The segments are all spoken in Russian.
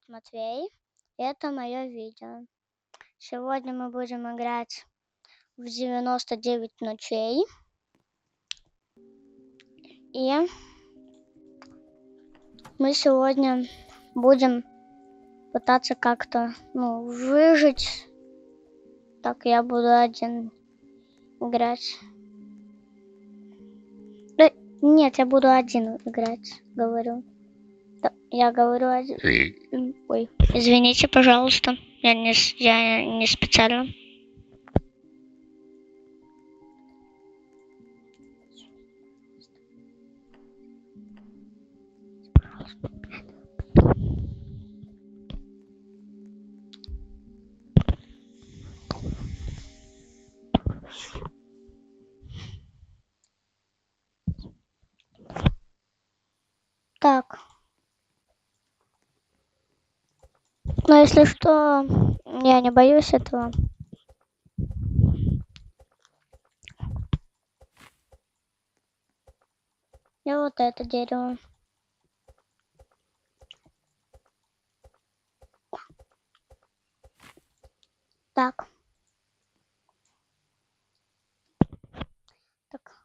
зовут Матвей. Это мое видео. Сегодня мы будем играть в 99 ночей. И мы сегодня будем пытаться как-то, выжить. Так, я буду один играть. Да, нет, я буду один играть, говорю. Да, я говорю один. Ой, извините, пожалуйста. Я не специально. Так. Но если что, я не боюсь этого. И вот это дерево. Так. Так.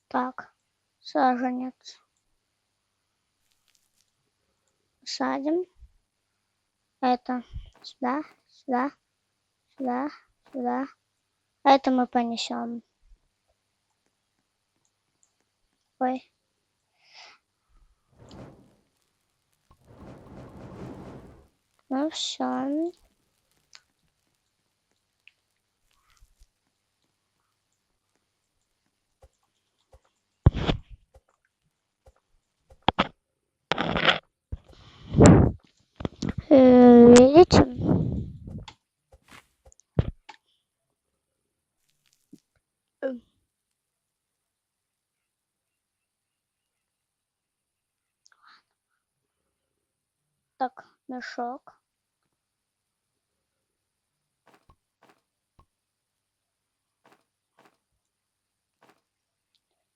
Так. Саженец. Садим. Это сюда, сюда, сюда, сюда. Это мы понесем. Ой. Ну все. Видите? Так, мешок.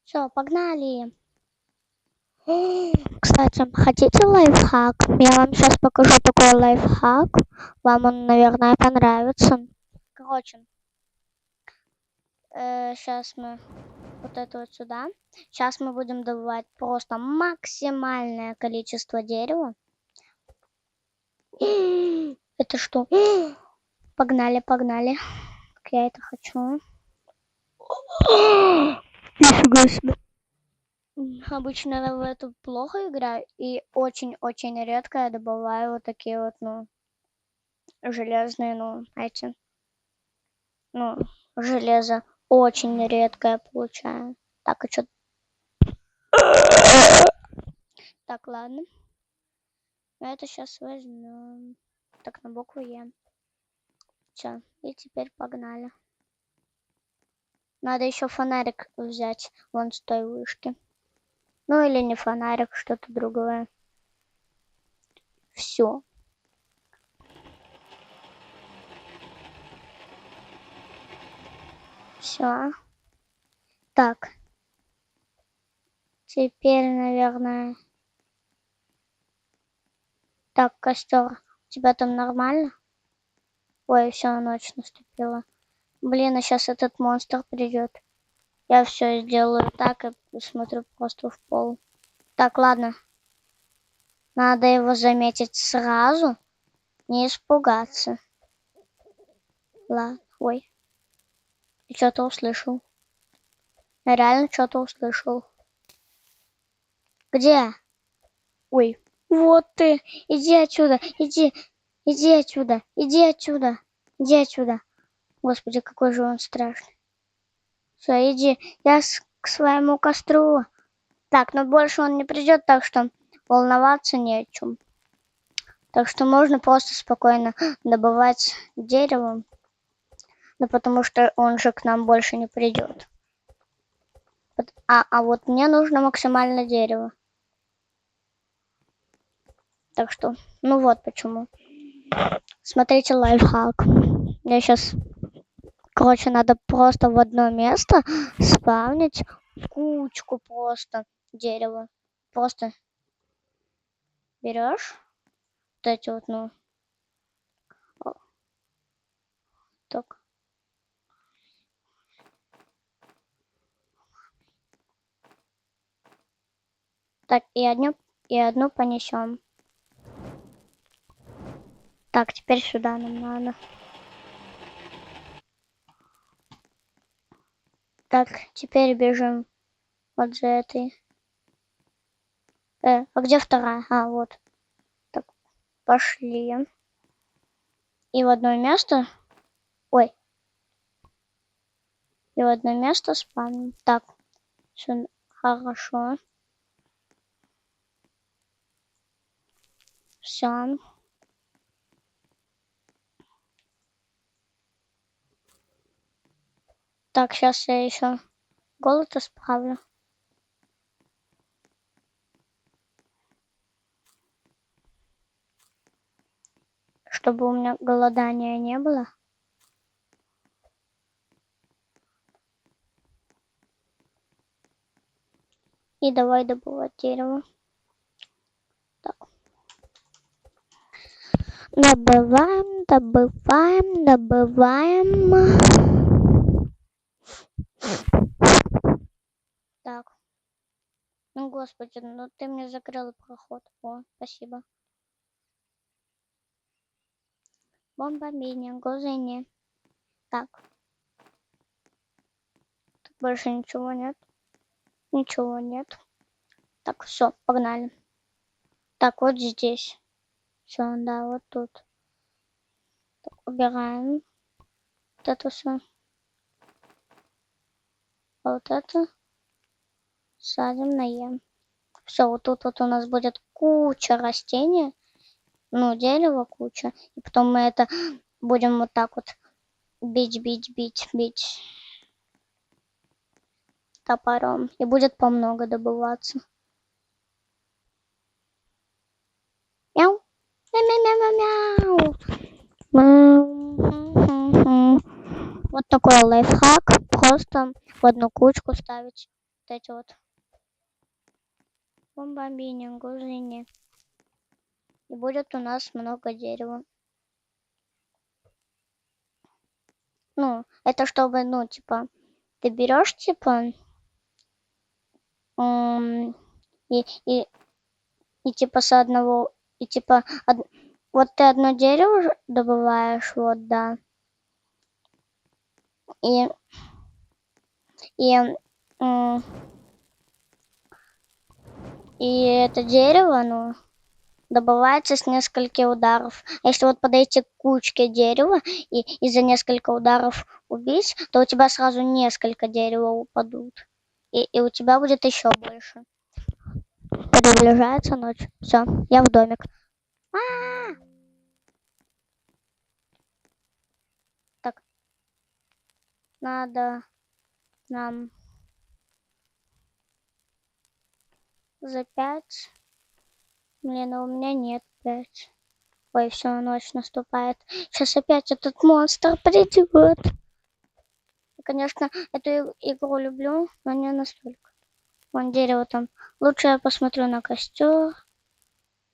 Все, погнали. Кстати, хотите лайфхак? Я вам сейчас покажу такой лайфхак. Вам он, наверное, понравится. Короче, сейчас мы вот это вот сюда. Сейчас мы будем добывать просто максимальное количество дерева. Это что? Погнали, погнали. Как я это хочу. Нифига себе. Обычно я в эту плохо играю. И очень-очень редко я добываю вот такие вот, железные, эти. Железо очень редко я получаю. Так, а что? Так, ладно. Это сейчас возьмем. Так, на букву Е. Все, и теперь погнали. Надо еще фонарик взять вон с той вышки. Ну или не фонарик, что-то другое. Все. Все. Так. Теперь, наверное... Так, костер. У тебя там нормально? Ой, все, ночь наступила. Блин, а сейчас этот монстр придет. Я все сделаю так и смотрю просто в пол. Так, ладно. Надо его заметить сразу. Не испугаться. Ладно, ой. Я что-то услышал. Я реально что-то услышал. Где? Ой. Вот ты. Иди отсюда. Иди. Иди отсюда. Иди отсюда. Иди отсюда. Господи, какой же он страшный. Все, иди. Я к своему костру. Так, но больше он не придет, так что волноваться не о чем. Так что можно просто спокойно добывать дерево. Ну, потому что он же к нам больше не придет. А вот мне нужно максимально дерево. Так что, вот почему. Смотрите лайфхак. Я сейчас Короче, надо просто в одно место спавнить кучку просто дерева. Просто берешь вот эти вот, ну, так. Так, и одну понесем. Так, теперь сюда нам надо. Так, теперь бежим вот за этой. А где вторая? А, вот. Так, пошли. И в одно место. Ой. И в одно место спавним. Так, все хорошо. Все. Так, сейчас я еще голод исправлю. Чтобы у меня голодания не было. И давай добывать дерево. Так. Добываем. Так. Ну, господи, ну ты мне закрыл проход. О, спасибо. Бомба мини, гузыни. Так. Тут больше ничего нет. Ничего нет. Так, все, погнали. Так, вот здесь. Все, да, вот тут. Так, убираем. Вот это все. А вот это садим на Е. Все, вот тут вот у нас будет куча растений. Ну, дерева куча. И потом мы это будем вот так вот бить топором. И будет помного добываться. Мяу. Мяу-мяу-мяу-мяу. Вот такой лайфхак. Просто в одну кучку ставить вот эти вот бомбамбини, гузыни. И будет у нас много дерева. Ну, это чтобы, ну, типа, ты берешь, типа, и типа с одного, и типа, вот ты одно дерево добываешь, вот, да. И, и, и это дерево, ну, добывается с нескольких ударов. А если вот подойти к кучке дерева и за несколько ударов убить, то у тебя сразу несколько дерева упадут. И у тебя будет еще больше. Приближается ночь. Все, я в домик. Так, надо нам за 5. Блин, а у меня нет 5. Ой, все, ночь наступает. Сейчас опять этот монстр придет. Я, конечно, эту игру люблю, но не настолько. Вон дерево там. Лучше я посмотрю на костер.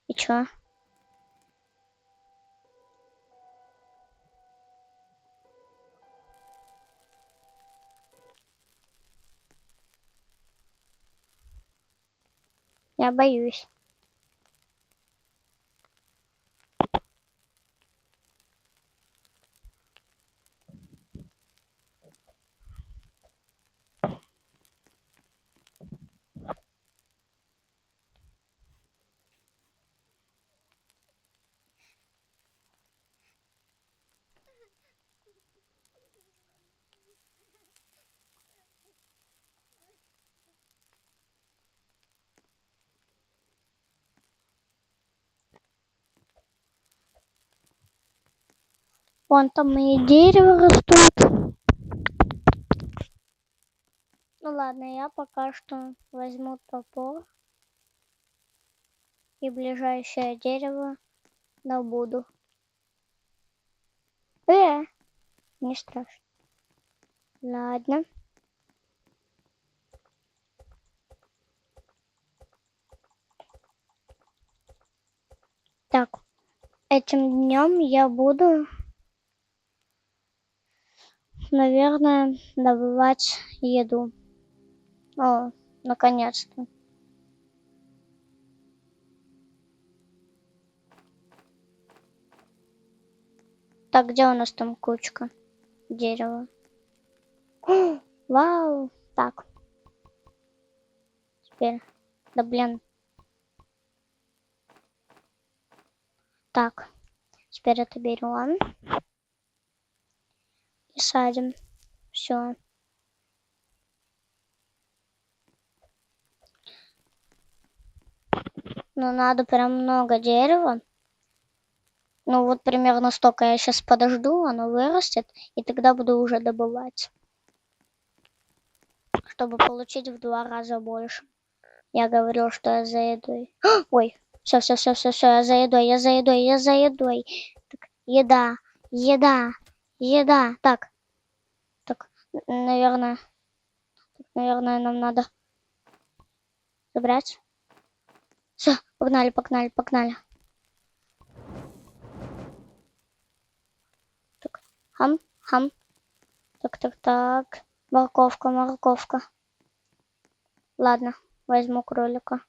И чё? Я боюсь. Вон там и дерево растут. Ну ладно, я пока что возьму топор и ближайшее дерево добуду. Не страшно. Ладно. Так, этим днем я буду, наверное, добывать еду. О, наконец-то. Так, где у нас там кучка дерева? О, вау! Так, теперь, да блин. Так, теперь это берем и садим. Все. Но надо прям много дерева. Ну вот примерно столько. Я сейчас подожду, оно вырастет, и тогда буду уже добывать. Чтобы получить в 2 раза больше. Я говорил, что я за едой. Ой, все, я за едой. Так, еда. Так, наверное, нам надо забрать. Все, погнали. Так, хам. Так. Морковка. Ладно, возьму кролика.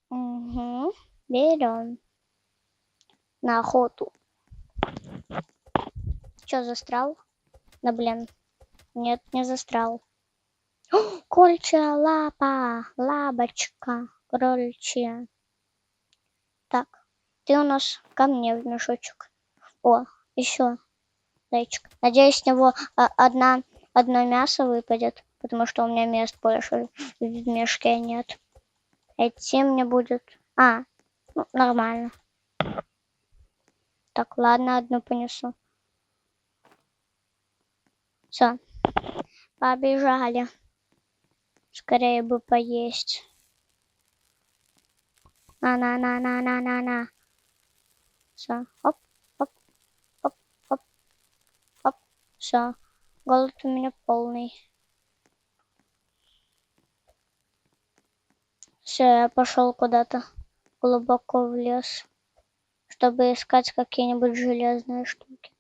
Угу, берем на охоту. Че, застрял? Да блин, нет, не застрял. Кольчая лапочка, крольчья. Так, ты у нас ко мне в мешочек. О, еще зайчик. Надеюсь, с него одно мясо выпадет, потому что у меня мест больше в мешке нет. Идти мне будет... ну, нормально. Так, ладно, одну понесу. Все, побежали. Скорее бы поесть. На. Все, оп. Все, голод у меня полный. Все, я пошел куда-то глубоко в лес, чтобы искать какие-нибудь железные штуки.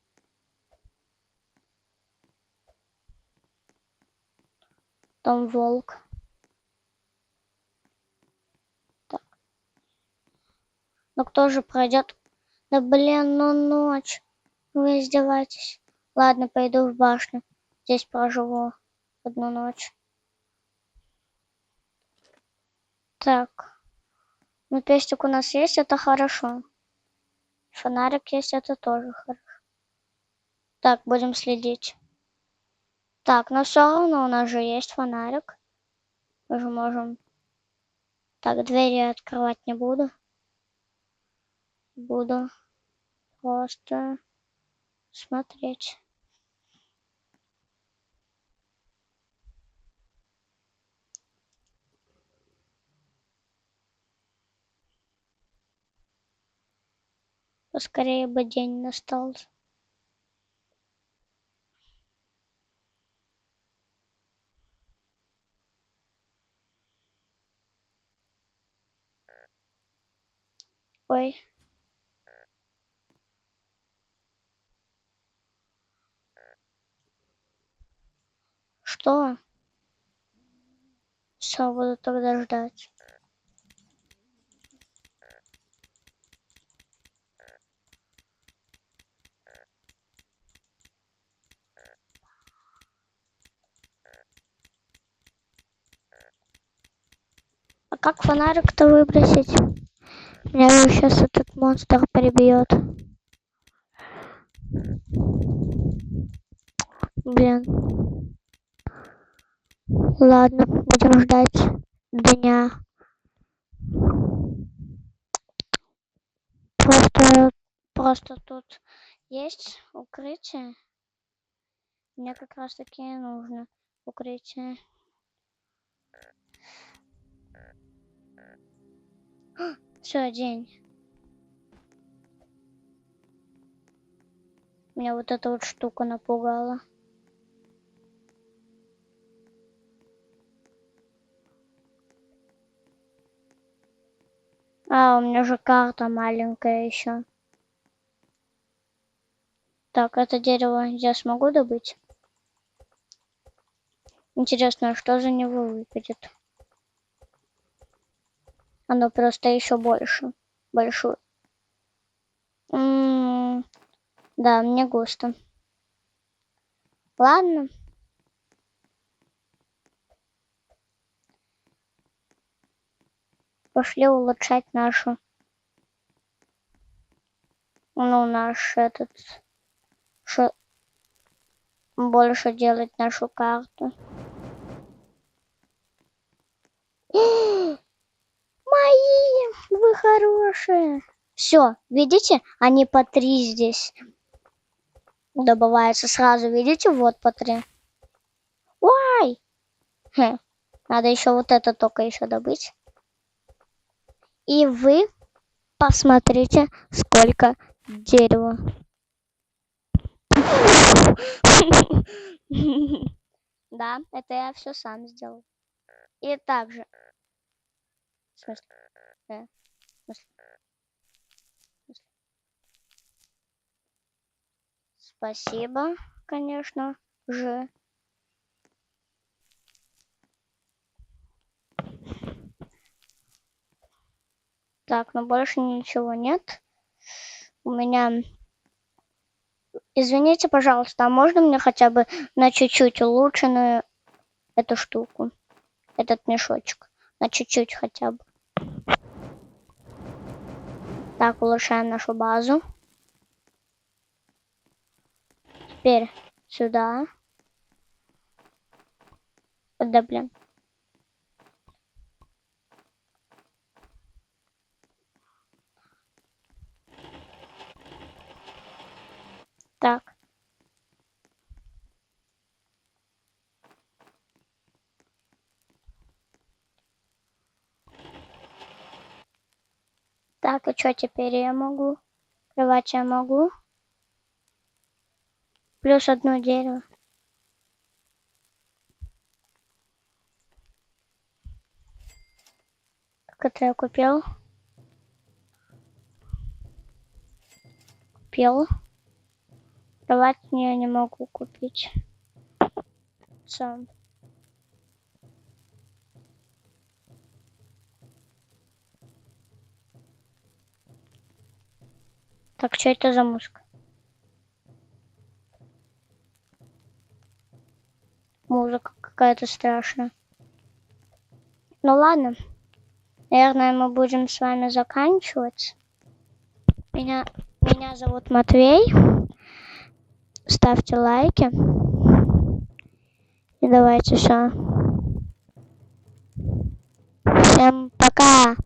Там волк. Так. Ну кто же пройдет? Да блин, ну ночь. Вы издеваетесь. Ладно, пойду в башню. Здесь проживу одну ночь. Так. Ну пестик у нас есть, это хорошо. Фонарик есть, это тоже хорошо. Так, будем следить. Так, но все равно у нас же есть фонарик. Мы же можем... Так, двери открывать не буду. Буду просто смотреть. Поскорее бы день настал. Ой. Что? Все, буду тогда ждать. А как фонарик-то выбросить? Меня же сейчас этот монстр прибьет. Блин. Ладно, будем ждать дня. Просто тут есть укрытие. Мне как раз таки и нужно укрытие. Все, день. Меня вот эта вот штука напугала. А, у меня же карта маленькая еще. Так, это дерево я смогу добыть? Интересно, а что за него выпадет? Оно просто еще больше. Большое. Да, мне густо. Ладно. Пошли улучшать нашу. Ну, наш этот. Больше делать нашу карту. Мои, вы хорошие. Все, видите, они по 3 здесь добываются сразу, видите, вот по 3. Ой! Надо еще вот это только еще добыть. И вы посмотрите, сколько дерева. Да, это я все сам сделал. И также. В смысле? Спасибо, конечно же. Так, но больше ничего нет. У меня... Извините, пожалуйста, а можно мне хотя бы на чуть-чуть улучшенную эту штуку? Этот мешочек. На чуть-чуть хотя бы. Так, улучшаем нашу базу. Теперь сюда. Да, блин. Так. Так, и что теперь я могу? Кровать я могу. Плюс одно дерево. Как это я купил? Купил. Кровать я не могу купить. Сам. Так, что это за музыка? Музыка какая-то страшная. Ну ладно. Наверное, мы будем с вами заканчивать. Меня зовут Матвей. Ставьте лайки. И давайте все. Всем пока.